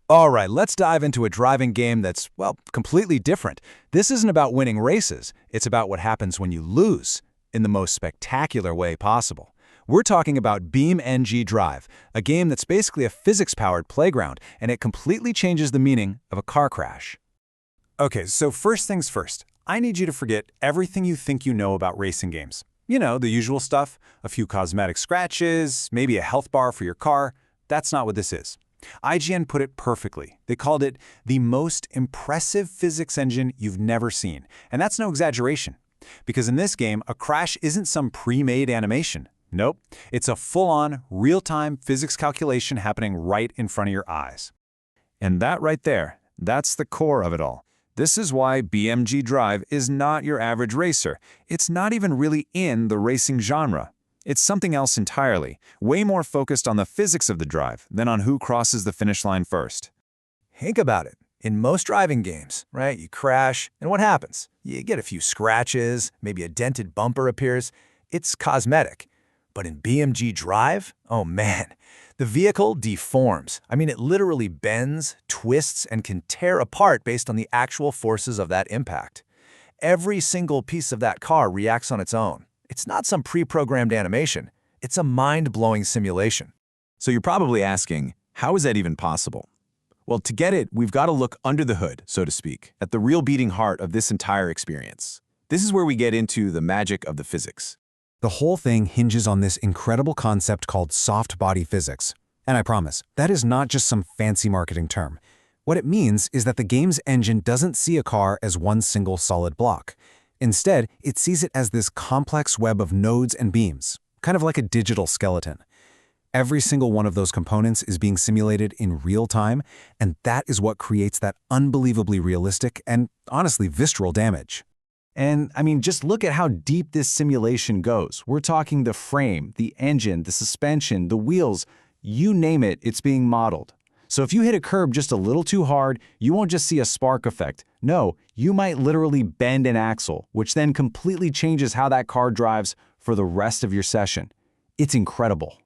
All right, let's dive into a driving game that's, well, completely different. This isn't about winning races, it's about what happens when you lose, in the most spectacular way possible. We're talking about BeamNG.drive, a game that's basically a physics-powered playground, and it completely changes the meaning of a car crash. Okay, so first things first, I need you to forget everything you think you know about racing games. You know, the usual stuff, a few cosmetic scratches, maybe a health bar for your car. That's not what this is. IGN put it perfectly. They called it the most impressive physics engine you've never seen. And that's no exaggeration. Because in this game, a crash isn't some pre-made animation. Nope, it's a full-on, real-time physics calculation happening right in front of your eyes. And that right there, that's the core of it all. This is why BeamNG.drive is not your average racer. It's not even really in the racing genre. It's something else entirely, way more focused on the physics of the drive than on who crosses the finish line first. Think about it. In most driving games, right, you crash, and what happens? You get a few scratches, maybe a dented bumper appears. It's cosmetic. But in BeamNG.drive, oh man, the vehicle deforms. I mean, it literally bends, twists, and can tear apart based on the actual forces of that impact. Every single piece of that car reacts on its own. It's not some pre-programmed animation. It's a mind-blowing simulation. So you're probably asking, how is that even possible? Well, to get it, we've got to look under the hood, so to speak, at the real beating heart of this entire experience. This is where we get into the magic of the physics. The whole thing hinges on this incredible concept called soft body physics. And I promise, that is not just some fancy marketing term. What it means is that the game's engine doesn't see a car as one single solid block. Instead, it sees it as this complex web of nodes and beams, kind of like a digital skeleton. Every single one of those components is being simulated in real time, and that is what creates that unbelievably realistic and, honestly, visceral damage. And, I mean, just look at how deep this simulation goes. We're talking the frame, the engine, the suspension, the wheels, you name it, it's being modeled. So if you hit a curb just a little too hard, you won't just see a spark effect. No, you might literally bend an axle, which then completely changes how that car drives for the rest of your session. It's incredible.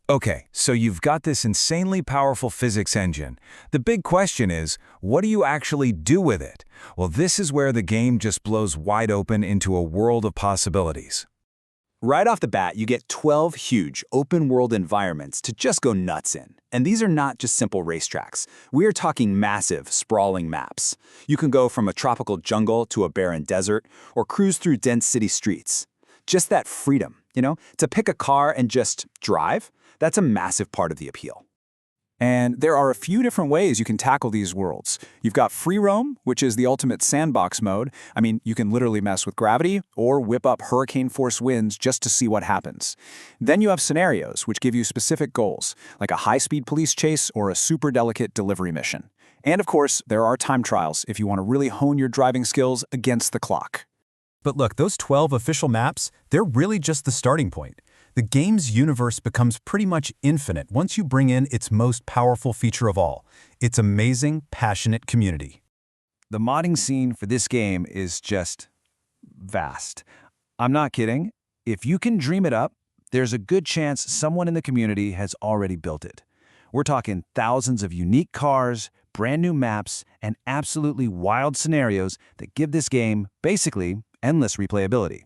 Okay, so you've got this insanely powerful physics engine. The big question is, what do you actually do with it? Well, this is where the game just blows wide open into a world of possibilities. Right off the bat, you get 12 huge, open-world environments to just go nuts in. And these are not just simple racetracks. We are talking massive, sprawling maps. You can go from a tropical jungle to a barren desert, or cruise through dense city streets. Just that freedom, to pick a car and just drive, that's a massive part of the appeal. And there are a few different ways you can tackle these worlds. You've got Freeroam, which is the ultimate sandbox mode. I mean, you can literally mess with gravity or whip up hurricane-force winds just to see what happens. Then you have scenarios, which give you specific goals, like a high-speed police chase or a super delicate delivery mission. And of course, there are time trials if you want to really hone your driving skills against the clock. But look, those 12 official maps, they're really just the starting point. The game's universe becomes pretty much infinite once you bring in its most powerful feature of all, its amazing, passionate community. The modding scene for this game is just vast. I'm not kidding. If you can dream it up, there's a good chance someone in the community has already built it. We're talking thousands of unique cars, brand new maps, and absolutely wild scenarios that give this game, basically, endless replayability.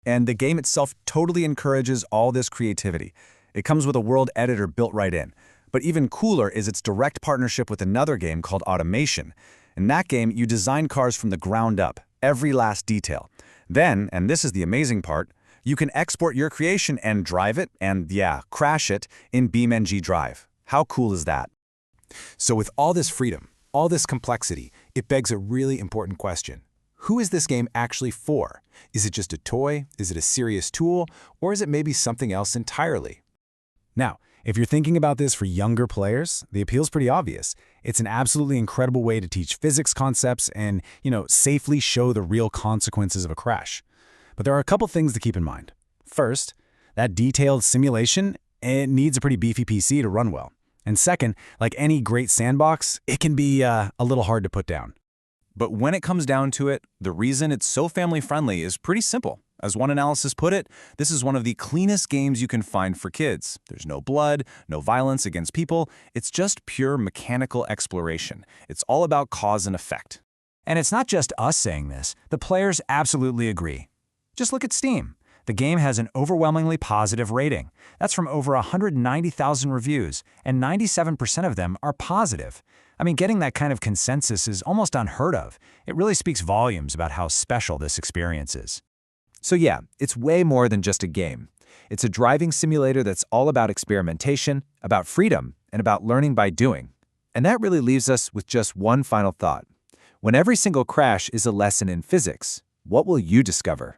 And the game itself totally encourages all this creativity. It comes with a world editor built right in. But even cooler is its direct partnership with another game called Automation. In that game, you design cars from the ground up, every last detail. Then, and this is the amazing part, you can export your creation and drive it, and yeah, crash it in BeamNG.drive. How cool is that? So with all this freedom, all this complexity, it begs a really important question. Who is this game actually for? Is it just a toy? Is it a serious tool? Or is it maybe something else entirely? Now, if you're thinking about this for younger players, the appeal's pretty obvious. It's an absolutely incredible way to teach physics concepts and, safely show the real consequences of a crash. But there are a couple things to keep in mind. First, that detailed simulation, it needs a pretty beefy PC to run well. And second, like any great sandbox, it can be a little hard to put down. But when it comes down to it, the reason it's so family-friendly is pretty simple. As one analysis put it, this is one of the cleanest games you can find for kids. There's no blood, no violence against people. It's just pure mechanical exploration. It's all about cause and effect. And it's not just us saying this. The players absolutely agree. Just look at Steam. The game has an overwhelmingly positive rating. That's from over 190,000 reviews, and 97% of them are positive. I mean, getting that kind of consensus is almost unheard of. It really speaks volumes about how special this experience is. So yeah, it's way more than just a game. It's a driving simulator that's all about experimentation, about freedom, and about learning by doing. And that really leaves us with just one final thought. When every single crash is a lesson in physics, what will you discover?